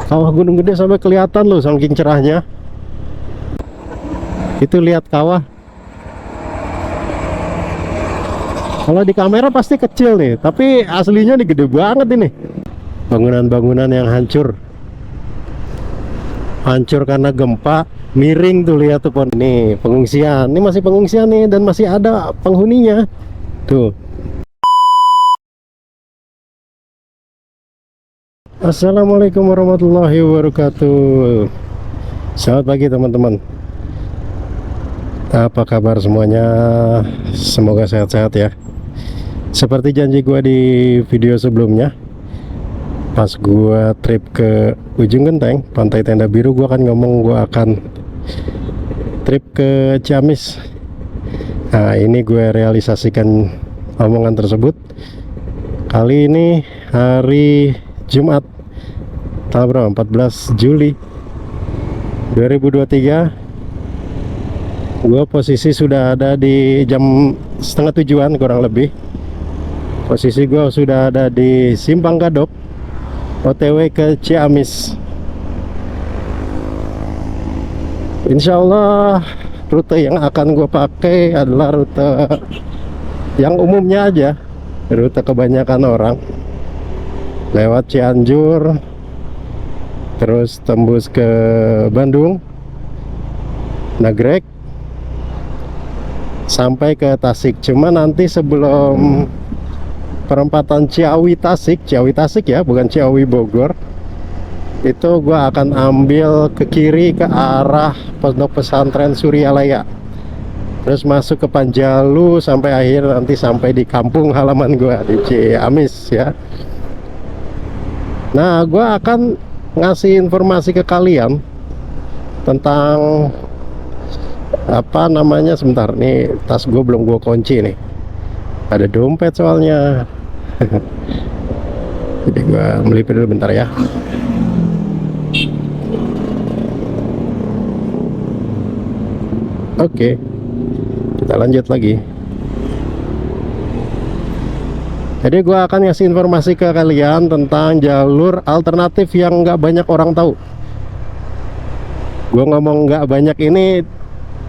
Kawah Gunung Gede sampai kelihatan loh, saking cerahnya. Itu lihat kawah. Kalau di kamera pasti kecil nih, tapi aslinya nih gede banget ini. Bangunan-bangunan yang hancur. Hancur karena gempa, miring tuh, lihat tuh pon. Nih pengungsian, ini masih pengungsian nih, dan masih ada penghuninya. Tuh. Assalamualaikum warahmatullahi wabarakatuh. Selamat pagi teman-teman. Apa kabar semuanya? Semoga sehat-sehat ya. Seperti janji gua di video sebelumnya, pas gua trip ke Ujung Genteng, Pantai Tenda Biru, gua akan ngomong gua akan trip ke Ciamis. Nah, ini gue realisasikan omongan tersebut. Kali ini hari Jumat, tanggal berapa? 14 Juli 2023. Gua posisi sudah ada di jam setengah tujuan kurang lebih. Posisi gua sudah ada di Simpang Gadok, OTW ke Ciamis. Insya Allah rute yang akan gue pakai adalah rute yang umumnya aja, rute kebanyakan orang, lewat Cianjur, terus tembus ke Bandung, Nagrek, sampai ke Tasik. Cuma nanti sebelum perempatan Ciawi Tasik ya, bukan Ciawi Bogor, itu gua akan ambil ke kiri ke arah Pondok Pesantren Suryalaya, terus masuk ke Panjalu sampai akhir nanti sampai di kampung halaman gua di Ciamis ya. Nah, gua akan ngasih informasi ke kalian tentang apa namanya, sebentar nih, tas gue belum gue kunci nih, ada dompet soalnya. Jadi gue melipir dulu bentar ya. Oke, kita lanjut lagi. Jadi gue akan ngasih informasi ke kalian tentang jalur alternatif yang nggak banyak orang tahu. Gue ngomong nggak banyak ini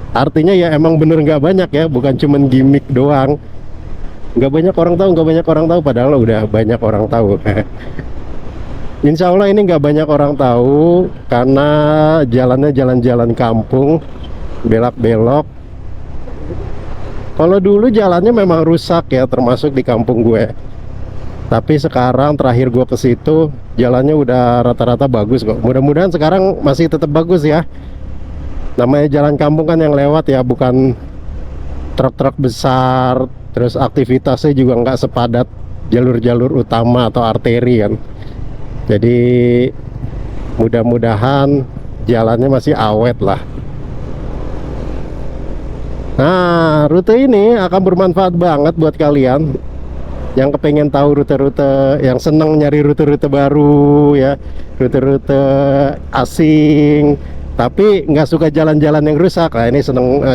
artinya ya emang bener nggak banyak ya, bukan cuman gimmick doang. Nggak banyak orang tahu, padahal udah banyak orang tahu. Insya Allah ini nggak banyak orang tahu karena jalannya jalan-jalan kampung, belok-belok. Kalau dulu jalannya memang rusak ya, termasuk di kampung gue. Tapi sekarang terakhir gue ke situ, jalannya udah rata-rata bagus kok. Mudah-mudahan sekarang masih tetap bagus ya. Namanya jalan kampung kan yang lewat ya, bukan truk-truk besar. Terus aktivitasnya juga nggak sepadat jalur-jalur utama atau arteri kan. Jadi mudah-mudahan jalannya masih awet lah. Nah, rute ini akan bermanfaat banget buat kalian yang kepengen tahu rute-rute, yang seneng nyari rute-rute baru ya, rute-rute asing, tapi nggak suka jalan-jalan yang rusak. Nah, ini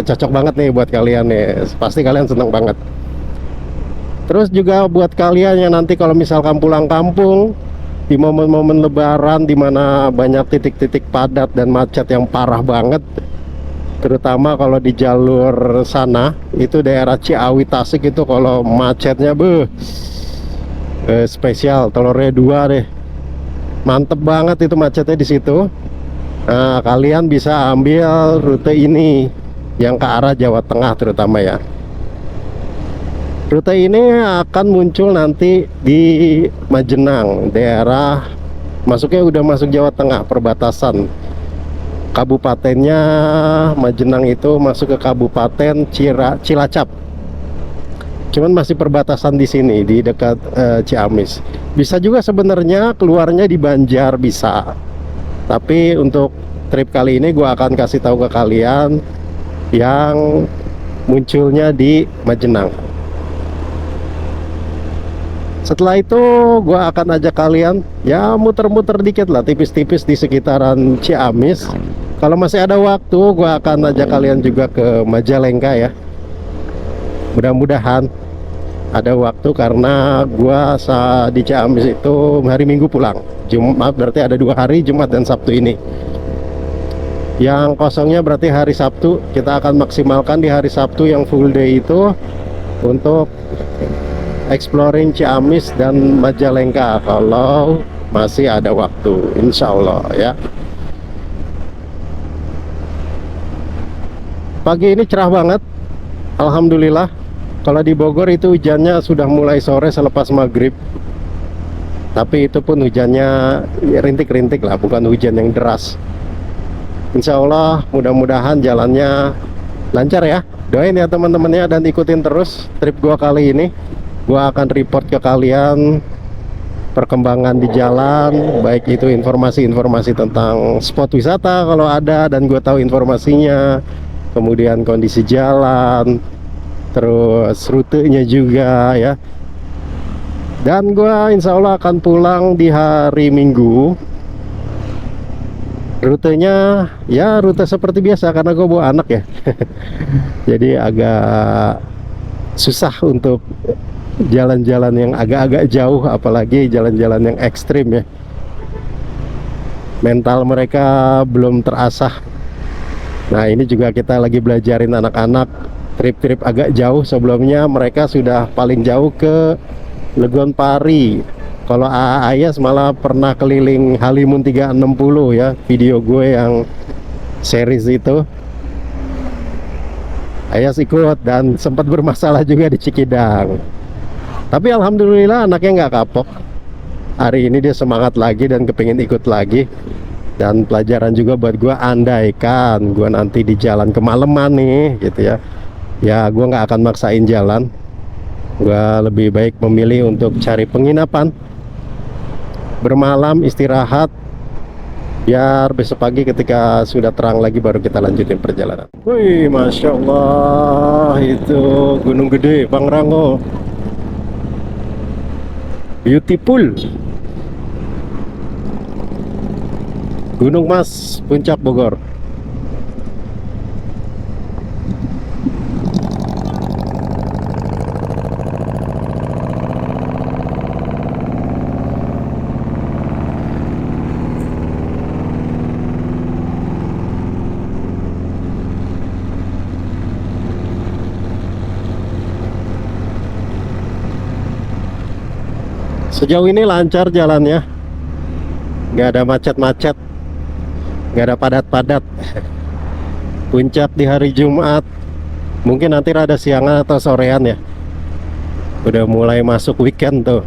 cocok banget nih buat kalian nih, pasti kalian seneng banget. Terus juga buat kalian yang nanti kalau misalkan pulang kampung di momen-momen lebaran, dimana banyak titik-titik padat dan macet yang parah banget, terutama kalau di jalur sana, itu daerah Ciawi Tasik itu kalau macetnya spesial, telurnya 2 deh, mantep banget itu macetnya di situ. Nah, kalian bisa ambil rute ini yang ke arah Jawa Tengah terutama ya. Rute ini akan muncul nanti di Majenang, daerah masuknya udah masuk Jawa Tengah, perbatasan. Kabupatennya Majenang itu masuk ke Kabupaten Cilacap. Cuman masih perbatasan di sini, di dekat Ciamis. Bisa juga sebenarnya keluarnya di Banjar, bisa. Tapi untuk trip kali ini gue akan kasih tahu ke kalian yang munculnya di Majenang. Setelah itu gue akan ajak kalian ya muter-muter dikit lah, tipis-tipis di sekitaran Ciamis. Kalau masih ada waktu, gue akan ajak kalian juga ke Majalengka ya. Mudah-mudahan ada waktu karena gua di Ciamis itu hari Minggu pulang. Jumat berarti ada 2 hari, Jumat dan Sabtu ini. Yang kosongnya berarti hari Sabtu. Kita akan maksimalkan di hari Sabtu yang full day itu untuk exploring Ciamis dan Majalengka kalau masih ada waktu, insya Allah ya. Pagi ini cerah banget, alhamdulillah. Kalau di Bogor itu hujannya sudah mulai sore selepas maghrib, tapi itu pun hujannya ya, rintik-rintik lah, bukan hujan yang deras. Insya Allah mudah-mudahan jalannya lancar ya. Doain ya teman-temannya dan ikutin terus trip gua kali ini. Gua akan report ke kalian perkembangan di jalan, baik itu informasi-informasi tentang spot wisata kalau ada dan gua tahu informasinya, kemudian kondisi jalan, terus rutenya juga ya. Dan gua insya Allah akan pulang di hari Minggu. Rutenya ya rute seperti biasa karena gue bawa anak ya. Jadi agak susah untuk jalan-jalan yang agak-agak jauh, apalagi jalan-jalan yang ekstrim ya. Mental mereka belum terasah. Nah ini juga kita lagi belajarin anak-anak trip-trip agak jauh. Sebelumnya mereka sudah paling jauh ke Legon Pari. Kalau Ayas malah pernah keliling Halimun 360 ya, video gue yang series itu. Ayas ikut dan sempat bermasalah juga di Cikidang. Tapi alhamdulillah anaknya nggak kapok. Hari ini dia semangat lagi dan kepingin ikut lagi. Dan pelajaran juga buat gue, andaikan gue nanti di jalan kemalaman nih gitu ya. Ya gue nggak akan maksain jalan. Gue lebih baik memilih untuk cari penginapan, bermalam, istirahat, biar besok pagi ketika sudah terang lagi baru kita lanjutin perjalanan. Wih, Masya Allah, itu Gunung Gede, Pangrango. Beautiful. Gunung Mas, Puncak Bogor. Sejauh ini lancar jalannya, nggak ada macet-macet, nggak ada padat-padat. Puncak di hari Jumat, mungkin nanti rada siangan atau sorean ya. Udah mulai masuk weekend tuh.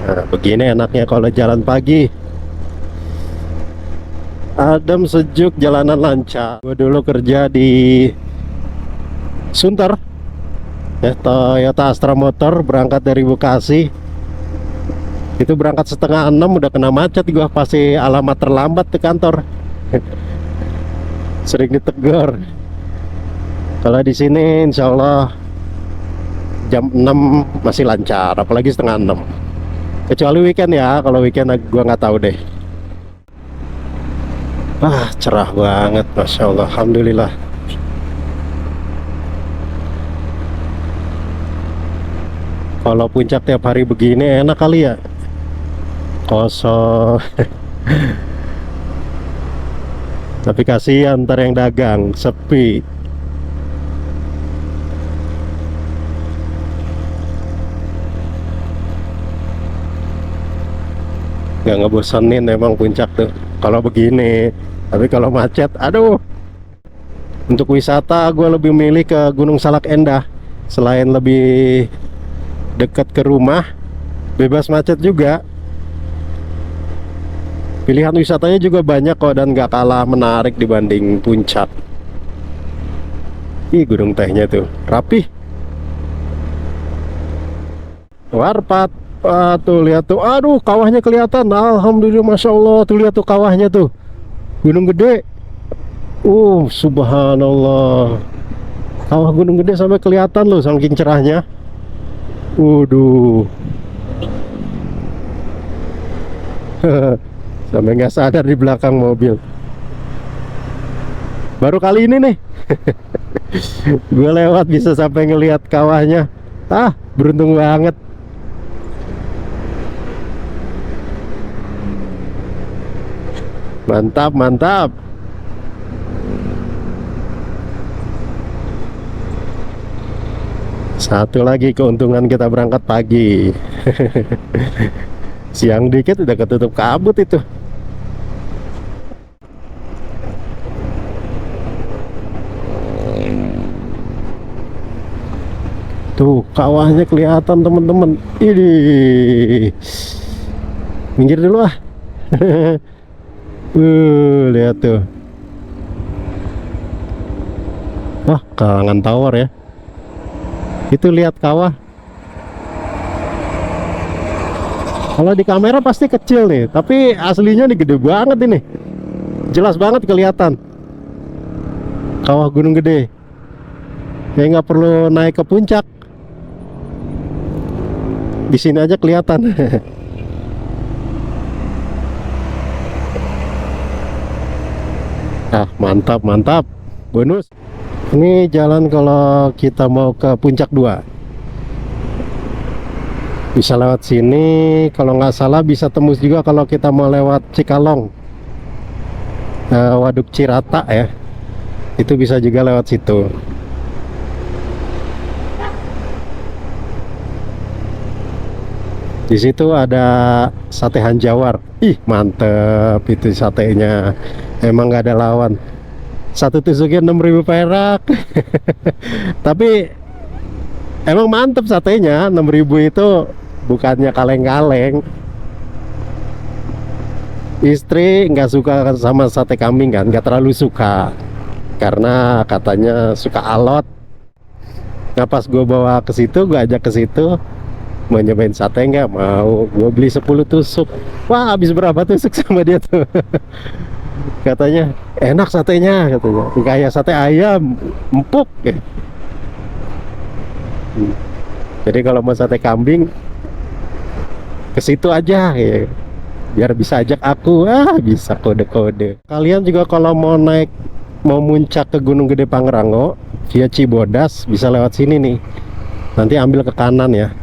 Nah, begini enaknya kalau jalan pagi. Adem, sejuk, jalanan lancar. Gue dulu kerja di Sunter ya, Toyota Astra Motor, berangkat dari Bekasi. Itu berangkat setengah 6 udah kena macet gua, pasti alamat terlambat ke kantor. Sering ditegur. Kalau di sini insya Allah jam 6 masih lancar, apalagi setengah 6. Kecuali weekend ya, kalau weekend gua nggak tahu deh. Ah, cerah banget, Masya Allah, alhamdulillah. Kalau puncak tiap hari begini enak kali ya, kosong. Tapi kasihan ntar yang dagang, sepi. Gak ngebosenin emang puncak tuh kalau begini. Tapi kalau macet, aduh. Untuk wisata gue lebih milih ke Gunung Salak Endah. Selain lebih dekat ke rumah, bebas macet juga. Pilihan wisatanya juga banyak kok dan gak kalah menarik dibanding puncak. Ih, gunung tehnya tuh rapih. Warpat. Ah, tuh lihat tuh, aduh kawahnya kelihatan. Alhamdulillah, Masya Allah, tuh lihat tuh kawahnya tuh, Gunung Gede. Subhanallah, kawah Gunung Gede sampai kelihatan loh, saking cerahnya. Waduh. Sampai nggak sadar di belakang mobil. Baru kali ini nih Gue lewat bisa sampai ngelihat kawahnya. Ah, beruntung banget. Mantap, mantap. Satu lagi keuntungan kita berangkat pagi. Siang dikit udah ketutup kabut itu. Tuh, kawahnya kelihatan teman-teman. Ini. Minggir dulu ah. Lihat tuh. Wah, kalangan tower ya. Itu lihat kawah. Kalau di kamera pasti kecil nih, tapi aslinya nih gede banget ini. Jelas banget kelihatan. Kawah Gunung Gede. Ya nggak perlu naik ke puncak. Di sini aja kelihatan. Ah, mantap, mantap. Bonus. Ini jalan kalau kita mau ke Puncak 2. Bisa lewat sini, kalau nggak salah bisa tembus juga kalau kita mau lewat Cikalong. Waduk Cirata ya. Itu bisa juga lewat situ. Di situ ada sate Hanjawar. Ih, mantep itu satenya. Emang nggak ada lawan. Satu tusuknya 6.000 perak. Tapi emang mantep satenya. 6.000 itu bukannya kaleng-kaleng. Istri nggak suka sama sate kambing kan, nggak terlalu suka karena katanya suka alot. Nah pas gue bawa ke situ, gue ajak ke situ, mau nyobain sate nggak mau, gue beli 10 tusuk. Wah, habis berapa tusuk sama dia tuh. Katanya enak satenya, katanya kayak sate ayam empuk ya. Jadi kalau mau sate kambing ke situ aja ya, biar bisa ajak aku. Bisa kode-kode. Kalian juga kalau mau muncak ke Gunung Gede Pangrango via Cibodas bisa lewat sini nih. Nanti ambil ke kanan ya.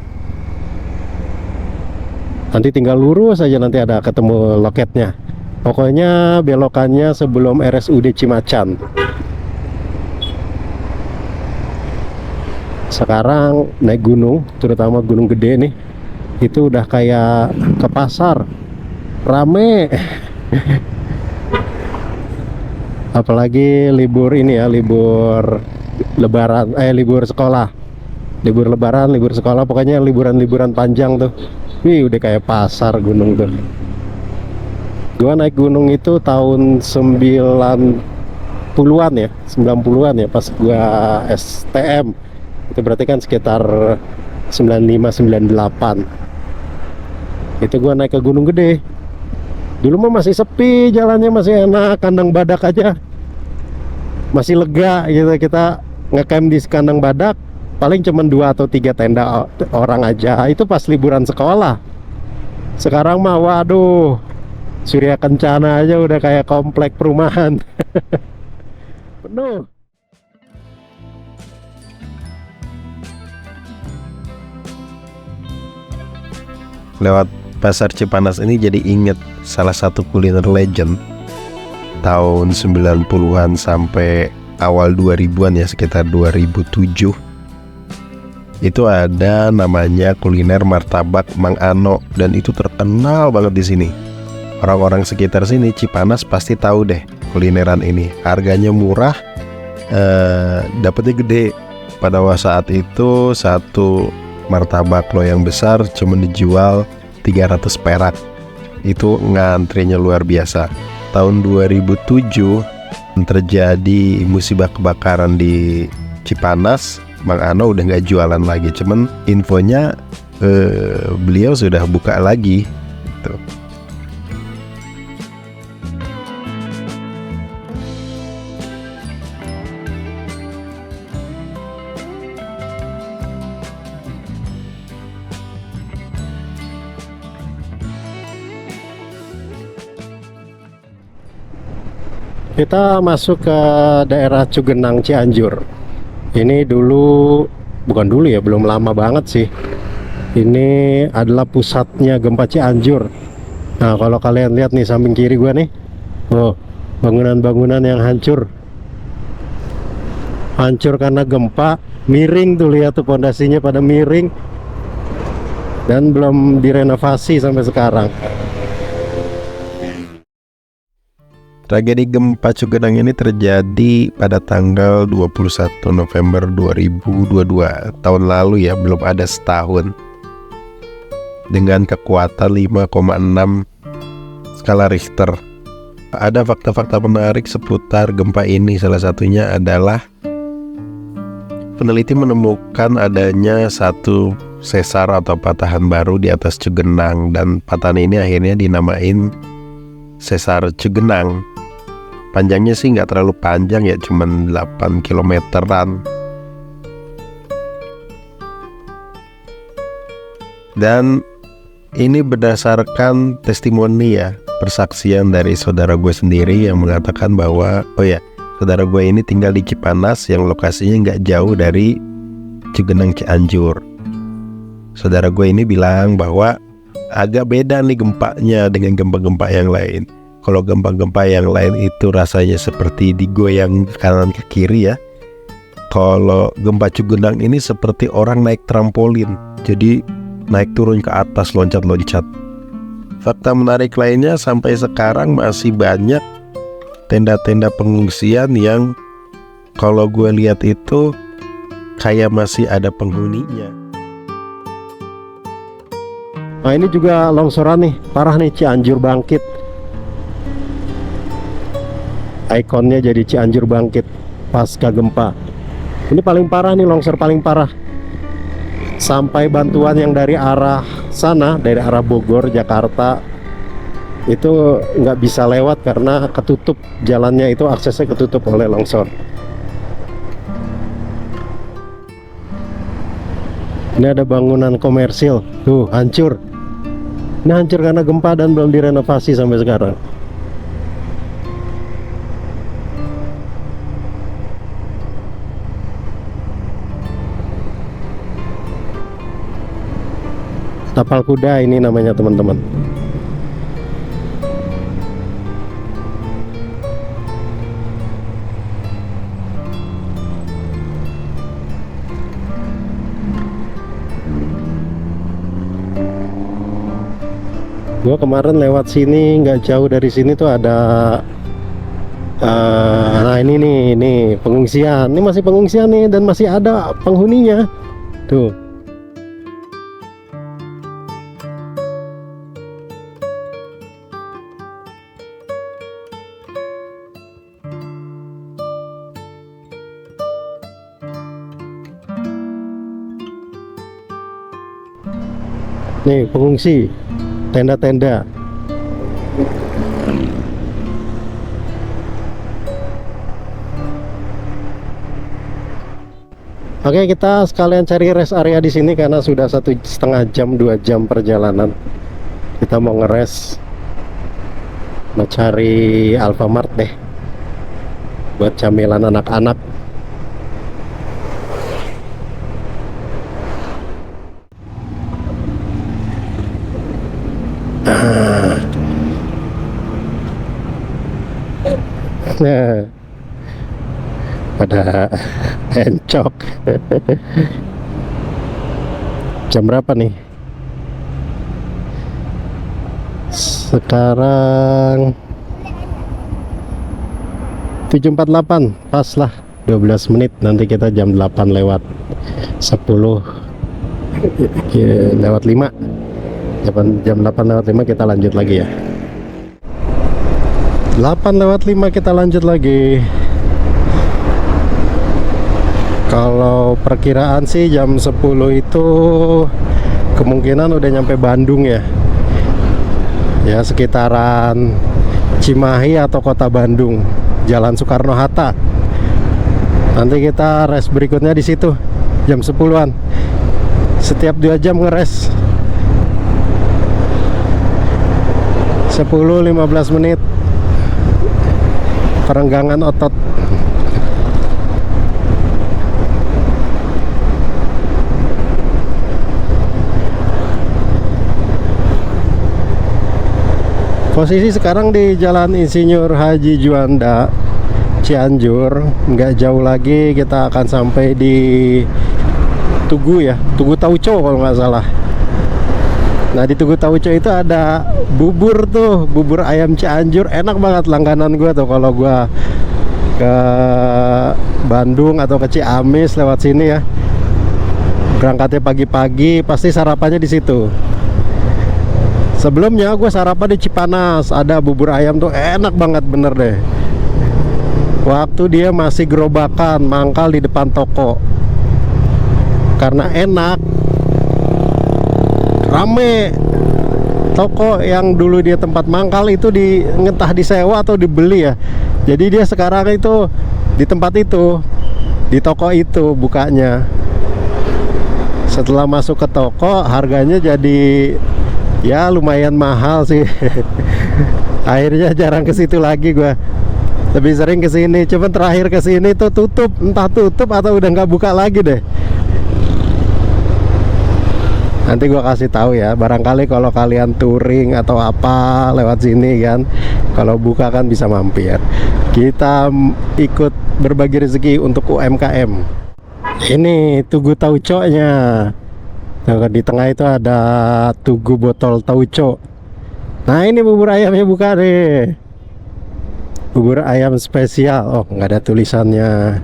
Nanti tinggal lurus aja, nanti ada ketemu loketnya. Pokoknya belokannya sebelum RSUD Cimacan. Sekarang naik gunung, terutama Gunung Gede nih, itu udah kayak ke pasar, rame. Apalagi libur ini ya, libur lebaran, libur sekolah, libur lebaran, libur sekolah, pokoknya liburan-liburan panjang tuh. Wih, udah kayak pasar gunung tuh. Gua naik gunung itu tahun 90-an ya, 90-an ya, pas gua STM. Itu berarti kan sekitar 95-98. Itu gua naik ke Gunung Gede. Dulu mah masih sepi, jalannya masih enak, kandang badak aja masih lega gitu. Kita ngecamp di kandang badak paling cuma 2 atau 3 tenda orang aja. Itu pas liburan sekolah. Sekarang mah waduh, Surya Kencana aja udah kayak komplek perumahan. Penuh. Lewat Pasar Cipanas ini jadi inget salah satu kuliner legend tahun 90-an sampai awal 2000-an ya, sekitar 2007. Itu ada namanya kuliner martabak Mang Ano, dan itu terkenal banget di sini. Orang-orang sekitar sini Cipanas pasti tahu deh kulineran ini. Harganya murah, dapetnya gede. Pada saat itu satu martabak loyang besar cuma dijual 300 perak. Itu ngantrinya luar biasa. Tahun 2007 terjadi musibah kebakaran di Cipanas. Mang Ano udah nggak jualan lagi. Cuman infonya beliau sudah buka lagi gitu. Kita masuk ke daerah Cugenang Cianjur. Ini dulu, bukan dulu ya, belum lama banget sih. Ini adalah pusatnya gempa Cianjur. Nah, kalau kalian lihat nih samping kiri gua nih, oh, bangunan-bangunan yang hancur. Hancur karena gempa, miring tuh, lihat tuh pondasinya pada miring. Dan belum direnovasi sampai sekarang. Tragedi gempa Cugenang ini terjadi pada tanggal 21 November 2022 tahun lalu ya, belum ada setahun, dengan kekuatan 5,6 skala Richter. Ada fakta-fakta menarik seputar gempa ini. Salah satunya adalah peneliti menemukan adanya satu sesar atau patahan baru di atas Cugenang, dan patahan ini akhirnya dinamain Sesar Cugenang. Panjangnya sih nggak terlalu panjang ya, cuman 8 kilometeran. Dan ini berdasarkan testimoni ya, persaksian dari saudara gue sendiri yang mengatakan bahwa, oh ya, saudara gue ini tinggal di Cipanas yang lokasinya nggak jauh dari Cugenang Cianjur. Saudara gue ini bilang bahwa agak beda nih gempanya dengan gempa-gempa yang lain. Kalau gempa-gempa yang lain itu rasanya seperti digoyang kanan ke kiri ya. Kalau gempa Cugenang ini seperti orang naik trampolin, jadi naik turun ke atas, loncat-loncat. Fakta menarik lainnya, sampai sekarang masih banyak tenda-tenda pengungsian yang kalau gue lihat itu kayak masih ada penghuninya. Nah, ini juga longsoran nih, parah nih, Cianjur bangkit. Ikonnya jadi Cianjur bangkit pasca gempa. Ini paling parah nih, longsor paling parah. Sampai bantuan yang dari arah sana, dari arah Bogor, Jakarta, itu nggak bisa lewat karena ketutup jalannya, itu aksesnya ketutup oleh longsor. Ini ada bangunan komersil, tuh hancur. Ini hancur karena gempa dan belum direnovasi sampai sekarang. Tapal kuda ini namanya teman-teman. Gua kemarin lewat sini, nggak jauh dari sini tuh ada nah ini nih, ini pengungsian. Ini masih pengungsian nih dan masih ada penghuninya. Tuh. Nih pengungsi, tenda-tenda. Oke, kita sekalian cari rest area di sini karena sudah 1,5 jam, 2 jam perjalanan. Kita mau ngeres, mau cari Alfamart deh buat camilan anak-anak. Nah, pada encok. Jam berapa nih? Sekarang 7.48, pas lah 12 menit. Nanti kita jam 8 lewat 10 lewat 5, jam 8 lewat 5 kita lanjut lagi ya. 8 lewat 5 kita lanjut lagi. Kalau perkiraan sih jam 10 itu kemungkinan udah nyampe Bandung ya. Ya sekitaran Cimahi atau kota Bandung, Jalan Soekarno-Hatta. Nanti kita rest berikutnya di situ jam 10-an. Setiap 2 jam ngeres. 10-15 menit perenggangan otot. Posisi sekarang di Jalan Insinyur Haji Juanda, Cianjur. Nggak jauh lagi kita akan sampai di Tugu ya, Tugu Tauco kalau nggak salah. Nah di Tugu Tauco itu ada bubur tuh, bubur ayam Cianjur, enak banget, langganan gue tuh kalau gue ke Bandung atau ke Ciamis lewat sini ya. Berangkatnya pagi-pagi, pasti sarapannya di situ. Sebelumnya gue sarapan di Cipanas, ada bubur ayam tuh enak banget bener deh. Waktu dia masih gerobakan, mangkal di depan toko. Karena enak, rame. Toko yang dulu dia tempat mangkal itu entah disewa atau dibeli ya. Jadi dia sekarang itu di tempat itu, di toko itu bukanya. Setelah masuk ke toko, harganya jadi ya lumayan mahal sih. Akhirnya jarang ke situ lagi gua. Lebih sering ke sini. Cuman terakhir ke sini tuh tutup, entah tutup atau udah nggak buka lagi deh. Nanti gua kasih tahu ya, barangkali kalau kalian touring atau apa lewat sini kan, kalau buka kan bisa mampir. Kita ikut berbagi rezeki untuk UMKM. Ini Tugu Tauco-nya. Nah, di tengah itu ada Tugu Botol Tauco. Nah ini bubur ayamnya buka deh. Bubur ayam spesial. Oh nggak ada tulisannya.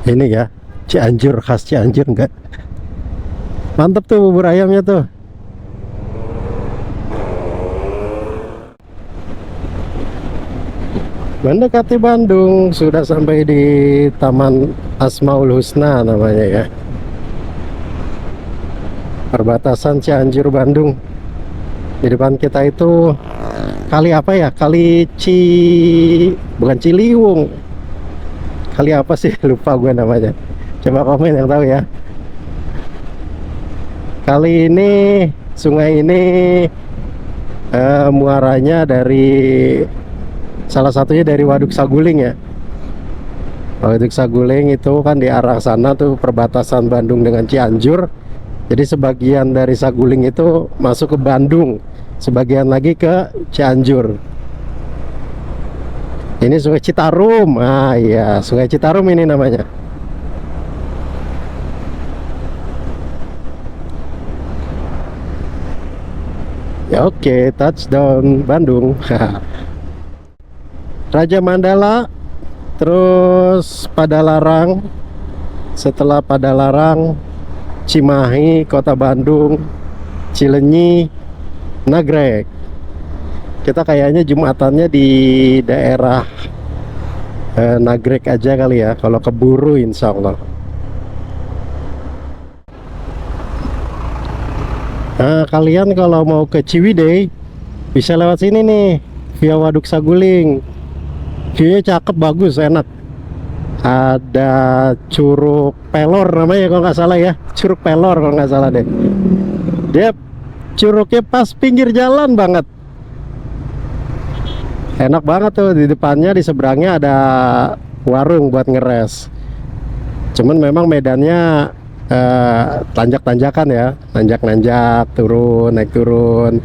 Ini ya, Cianjur, khas Cianjur enggak? Mantep tuh bubur ayamnya tuh. Mendekati Bandung, sudah sampai di Taman Asmaul Husna namanya ya. Perbatasan Cianjur Bandung. Di depan kita itu kali apa ya? Bukan Ciliwung. Kali apa sih? Lupa gue namanya. Coba komen yang tahu ya. Kali ini sungai ini muaranya dari salah satunya dari Waduk Saguling ya. Waduk Saguling itu kan di arah sana tuh perbatasan Bandung dengan Cianjur. Jadi sebagian dari Saguling itu masuk ke Bandung, sebagian lagi ke Cianjur. Ini Sungai Citarum. Ah iya, Sungai Citarum ini namanya. Ya oke, touchdown Bandung. Raja Mandala, terus Padalarang. Setelah Padalarang, Cimahi, Kota Bandung, Cilenyi, Nagreg. Kita kayaknya jumatannya di daerah Nagreg aja kali ya. Kalau keburu insya Allah. Nah, kalian kalau mau ke Ciwidey bisa lewat sini nih, via Waduk Saguling. View-nya cakep, bagus, enak. Ada Curug Pelor namanya kalau nggak salah ya, Curug Pelor kalau nggak salah deh. Dia curugnya pas pinggir jalan banget. Enak banget tuh, di depannya, di seberangnya ada warung buat ngeres. Cuman memang medannya tanjak-tanjakan ya, nanjak-nanjak, turun, naik turun.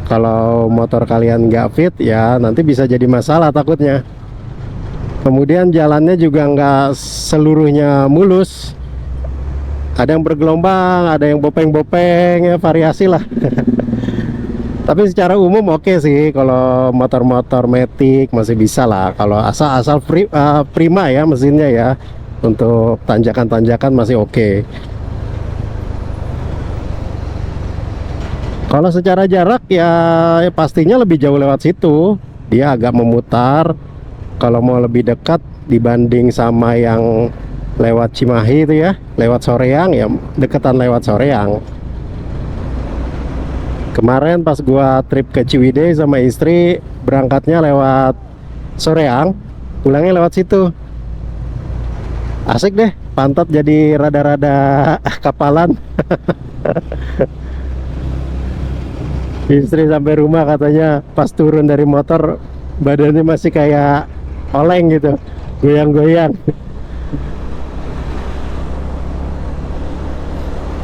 Kalau motor kalian nggak fit ya nanti bisa jadi masalah takutnya. Kemudian jalannya juga nggak seluruhnya mulus, ada yang bergelombang, ada yang bopeng-bopeng ya, variasi lah. Tapi secara umum oke sih, kalau motor-motor matic masih bisa lah, kalau asal prima ya mesinnya ya. Untuk tanjakan-tanjakan masih oke. Kalau secara jarak ya pastinya lebih jauh lewat situ. Dia agak memutar. Kalau mau lebih dekat dibanding sama yang lewat Cimahi itu ya, lewat Soreang ya, deketan lewat Soreang. Kemarin pas gua trip ke Ciwidey sama istri, berangkatnya lewat Soreang, pulangnya lewat situ. Asik deh, pantat jadi rada-rada kapalan. Istri sampai rumah katanya pas turun dari motor badannya masih kayak oleng gitu, goyang-goyang.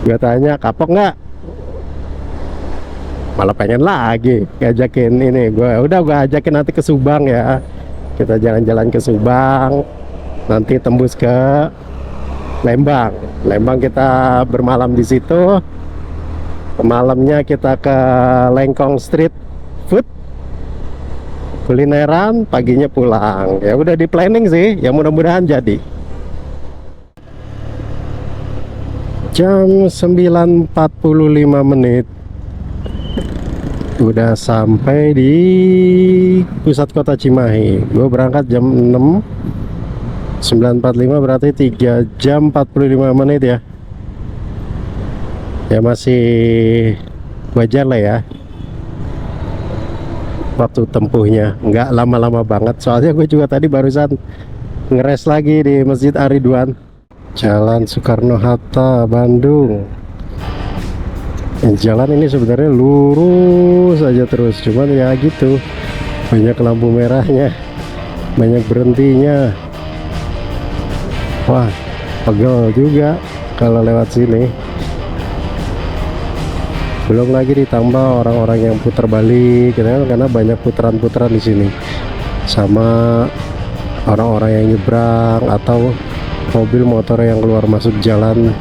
Gue tanya, kapok nggak? malah pengen lagi ngajakin ini. Gue ajakin nanti ke Subang ya. Kita jalan-jalan ke Subang, nanti tembus ke Lembang. Lembang kita bermalam di situ. Malamnya kita ke Lengkong Street Food, kulineran, paginya pulang. Ya udah di planning sih, ya mudah-mudahan jadi. Jam 9.45 menit udah sampai di pusat kota Cimahi. Gue berangkat jam 6, 9.45 berarti 3 jam 45 menit ya. Ya masih wajar lah ya waktu tempuhnya, nggak lama-lama banget. Soalnya gue juga tadi barusan ngeres lagi di Masjid Ar-Ridwan, Jalan Soekarno-Hatta, Bandung. Jalan ini sebenarnya lurus aja terus, cuman ya gitu, banyak lampu merahnya, banyak berhentinya. Wah, pegel juga kalau lewat sini. Belum lagi ditambah orang-orang yang putar balik, karena banyak putaran-putaran di sini, sama orang-orang yang nyebrang atau mobil motor yang keluar masuk jalan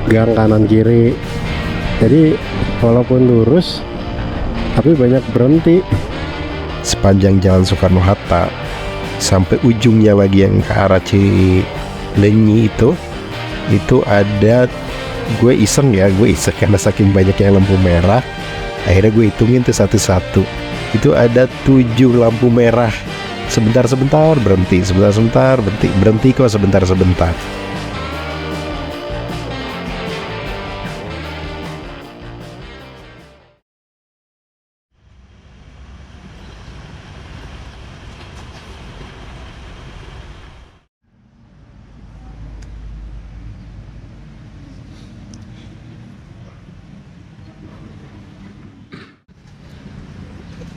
gang kanan kiri. Jadi walaupun lurus tapi banyak berhenti. Sepanjang Jalan Soekarno-Hatta sampai ujungnya lagi yang ke arah Cilenyi itu ada, gue iseng karena saking banyaknya lampu merah, akhirnya gue hitungin tuh satu-satu. Itu ada 7 lampu merah. Sebentar-sebentar berhenti, sebentar-sebentar berhenti kok sebentar-sebentar.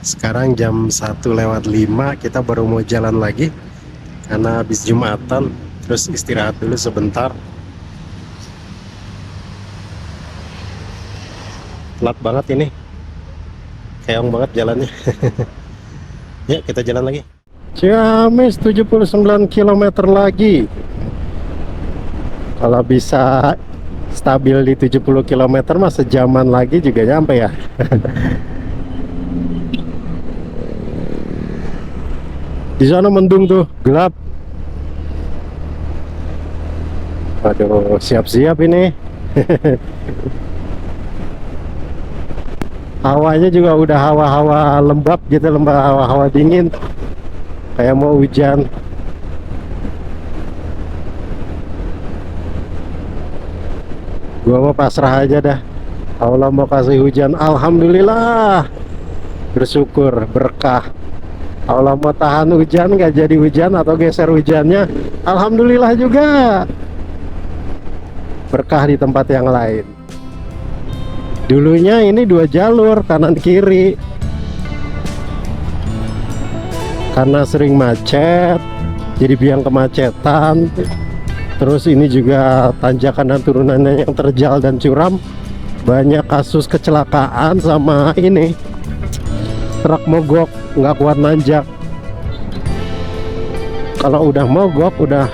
Sekarang jam 1:05, kita baru mau jalan lagi karena habis Jumatan, terus istirahat dulu sebentar. Telat banget ini, keong banget jalannya. Ya kita jalan lagi. Ciamis 79 km lagi. Kalau bisa stabil di 70 km mah sejaman lagi juga nyampe ya. Di sana mendung tuh, gelap. Aduh, siap-siap ini. Hawanya juga udah hawa-hawa lembab gitu, hawa-hawa dingin, kayak mau hujan. Gua mau pasrah aja dah. Allah mau kasih hujan, alhamdulillah. Bersyukur, berkah. Allah mau tahan hujan, nggak jadi hujan atau geser hujannya, alhamdulillah juga. Berkah di tempat yang lain. Dulunya ini 2 jalur kanan kiri, karena sering macet jadi biang kemacetan. Terus ini juga tanjakan dan turunannya yang terjal dan curam, banyak kasus kecelakaan sama ini truk mogok nggak kuat nanjak. Kalau udah mogok, udah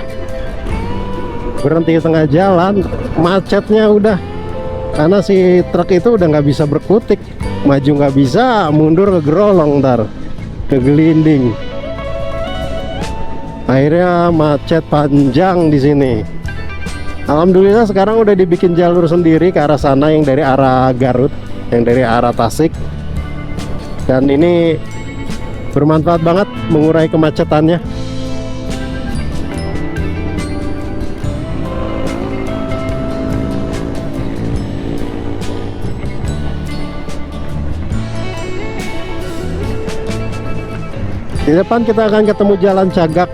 berhenti di tengah jalan, macetnya udah, karena si truk itu udah nggak bisa berkutik, maju nggak bisa, mundur kegerolong, ntar kegelinding. Akhirnya macet panjang di sini. Alhamdulillah sekarang udah dibikin jalur sendiri ke arah sana, yang dari arah Garut, yang dari arah Tasik. Dan ini bermanfaat banget, mengurai kemacetannya. Di depan kita akan ketemu jalan Cagak.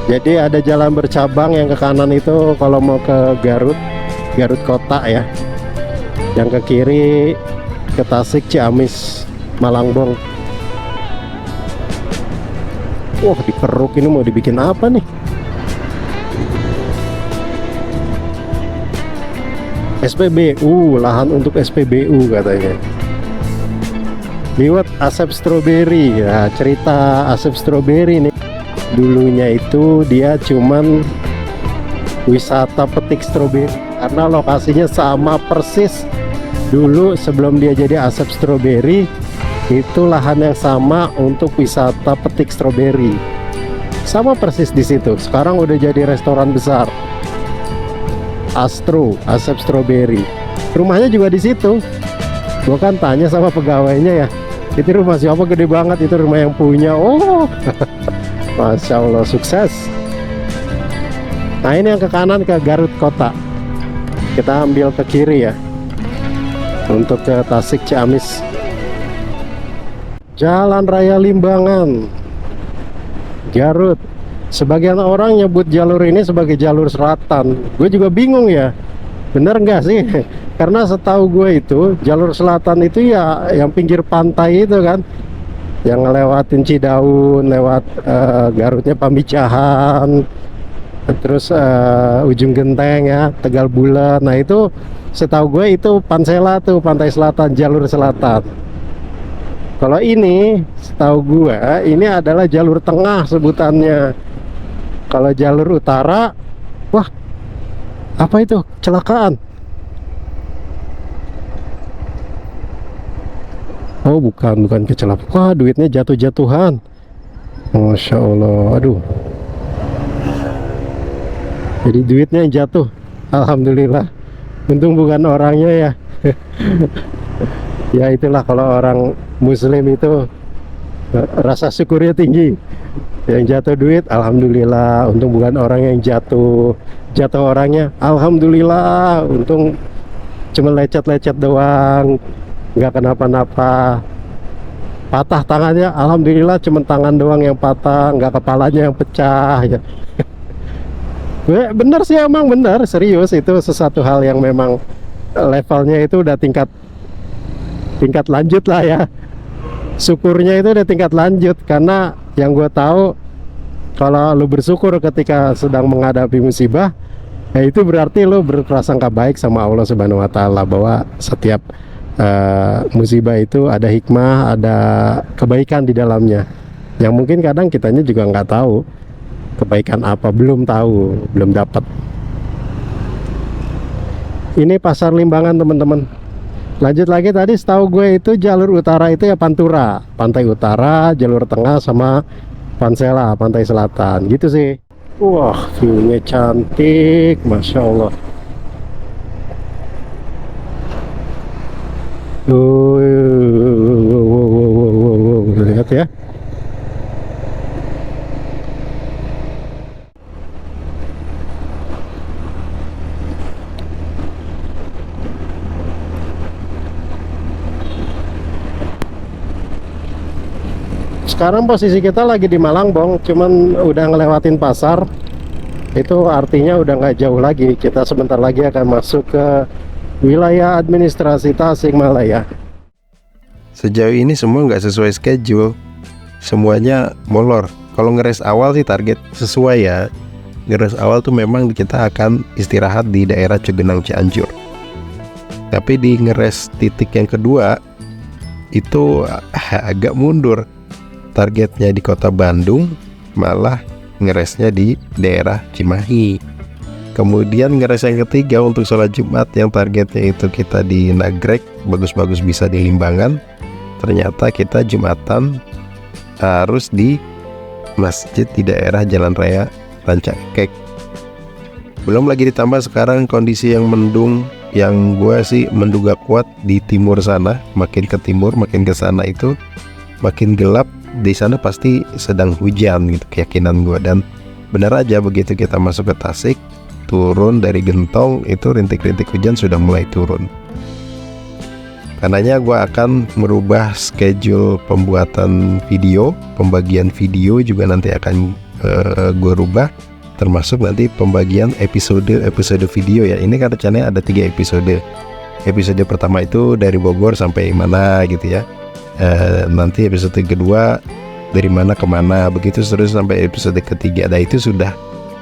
Jadi ada jalan bercabang yang ke kanan itu kalau mau ke Garut, Garut kota ya. Yang ke kiri ke Tasik, Ciamis, Malangbong. Wah, dikeruk ini mau dibikin apa nih? SPBU, lahan untuk SPBU katanya. Liwat Asep Strawberry. Nah, cerita Asep Strawberry nih, dulunya itu dia cuman wisata petik stroberi karena lokasinya sama persis dulu sebelum dia jadi Asep Strawberry. Itu lahan yang sama untuk wisata petik stroberi, sama persis di situ. Sekarang udah jadi restoran besar, Astro Asep Strawberry. Rumahnya juga di situ. Gua kan tanya sama pegawainya ya, itu rumah siapa, gede banget, itu rumah yang punya. Oh Masya Allah, sukses. Nah ini yang ke kanan ke Garut Kota, kita ambil ke kiri ya untuk ke Tasik Ciamis. Jalan Raya Limbangan, Garut. Sebagian orang nyebut jalur ini sebagai jalur selatan. Gue juga bingung ya, bener nggak sih? Karena setahu gue itu jalur selatan itu ya yang pinggir pantai itu kan, yang ngelewatin Cidaun, lewat Garutnya Pamijahan, terus Ujung Genteng ya, Tegal Bulan. Nah itu setahu gue itu Pansela tuh, pantai selatan, jalur selatan. Kalau ini setahu gue ini adalah jalur tengah sebutannya. Kalau jalur utara, wah apa itu, kecelakaan. Oh bukan kecelakaan. Wah duitnya jatuh-jatuhan. Masya Allah, aduh. Jadi duitnya yang jatuh. Alhamdulillah. Untung bukan orangnya ya. Ya itulah kalau orang Muslim itu rasa syukurnya tinggi. Yang jatuh duit, alhamdulillah. Untung bukan orang yang jatuh orangnya, alhamdulillah. Untung cuma lecet-lecet doang, nggak kenapa-napa. Patah tangannya, alhamdulillah cuma tangan doang yang patah, nggak kepalanya yang pecah ya. Bener sih, emang bener, serius. Itu sesuatu hal yang memang levelnya itu udah tingkat lanjut lah ya. Syukurnya itu udah tingkat lanjut, karena yang gue tahu kalau lu bersyukur ketika sedang menghadapi musibah, ya itu berarti lu berprasangka baik sama Allah Subhanahu Wa Taala, bahwa setiap musibah itu ada hikmah, ada kebaikan di dalamnya, yang mungkin kadang kitanya juga nggak tahu kebaikan apa, belum tahu, belum dapat. Ini Pasar Limbangan teman-teman. Lanjut lagi, tadi setahu gue itu jalur utara itu ya Pantura, pantai utara, jalur tengah sama Pansela, pantai selatan, gitu sih. Wah, view-nya cantik, Masya Allah. Lihat ya. Sekarang posisi kita lagi di Malangbong, cuman udah ngelewatin pasar. Itu artinya udah nggak jauh lagi. Kita sebentar lagi akan masuk ke wilayah administrasi Tasikmalaya. Sejauh ini semua nggak sesuai schedule, semuanya molor. Kalau ngeres awal sih target sesuai ya. Ngeres awal tuh memang kita akan istirahat di daerah Cugenang Cianjur. Tapi di ngeres titik yang kedua itu agak mundur. Targetnya di kota Bandung, malah ngeresnya di daerah Cimahi. Kemudian ngeres yang ketiga untuk sholat Jumat, yang targetnya itu kita di Nagrek, bagus-bagus bisa di Limbangan. Ternyata kita Jumatan harus di masjid di daerah Jalan Raya Rancaekek. Belum lagi ditambah sekarang kondisi yang mendung, yang gue sih menduga kuat di timur sana. Makin ke timur, makin ke sana itu makin gelap. Di sana pasti sedang hujan gitu, keyakinan gue. Dan benar aja, begitu kita masuk ke Tasik, turun dari Gentong, itu rintik-rintik hujan sudah mulai turun. Karenanya gue akan merubah schedule pembuatan video, pembagian video juga nanti akan gue rubah, termasuk nanti pembagian episode video ya. Ini kan rencananya ada 3 episode. Episode pertama itu dari Bogor sampai mana gitu ya. Nanti episode kedua dari mana ke mana, begitu terus sampai episode ketiga. Nah itu sudah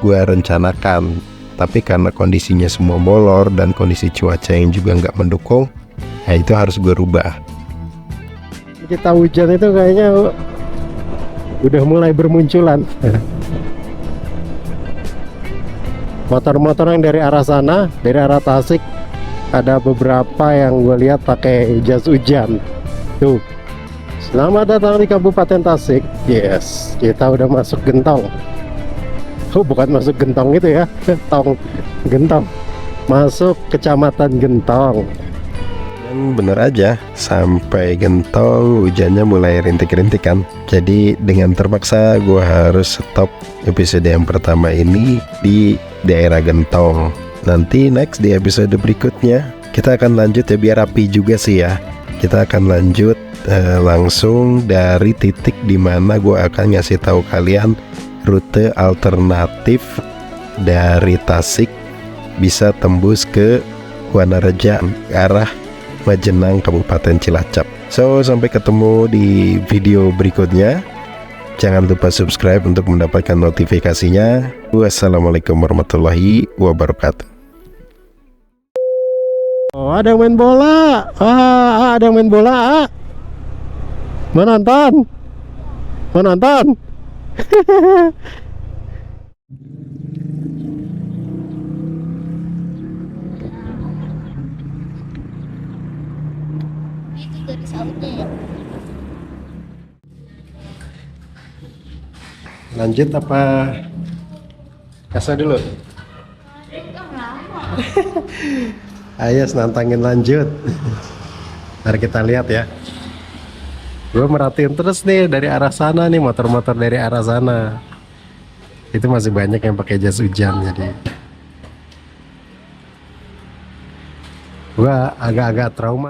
gue rencanakan tapi karena kondisinya semua molor dan kondisi cuaca yang juga nggak mendukung, ya itu harus gue rubah. Kita hujan itu kayaknya udah mulai bermunculan. Motor-motor yang dari arah sana, dari arah Tasik, ada beberapa yang gue lihat pakai jas hujan. Tuh, selamat datang di Kabupaten Tasik. Yes, kita udah masuk Gentong. Oh, bukan masuk Gentong itu ya, Gentong. Masuk Kecamatan Gentong. Dan bener aja, sampai Gentong hujannya mulai rintik-rintik kan. Jadi dengan terpaksa gue harus stop episode yang pertama ini di daerah Gentong. Nanti next di episode berikutnya kita akan lanjut ya, biar rapi juga sih ya. Kita akan lanjut langsung dari titik dimana gue akan ngasih tahu kalian rute alternatif dari Tasik bisa tembus ke Wanareja arah Majenang Kabupaten Cilacap. So sampai ketemu di video berikutnya. Jangan lupa subscribe untuk mendapatkan notifikasinya. Wassalamualaikum warahmatullahi wabarakatuh. Oh, ada yang main bola. Ada yang main bola. Mau nonton? Mau nonton? Itu dari sautnya ya. Lanjut apa? Kasa dulu. Ayo nantangin lanjut. Mari kita lihat ya. Gue merhatiin terus nih dari arah sana nih, motor-motor dari arah sana. Itu masih banyak yang pakai jas hujan, jadi gue agak-agak trauma.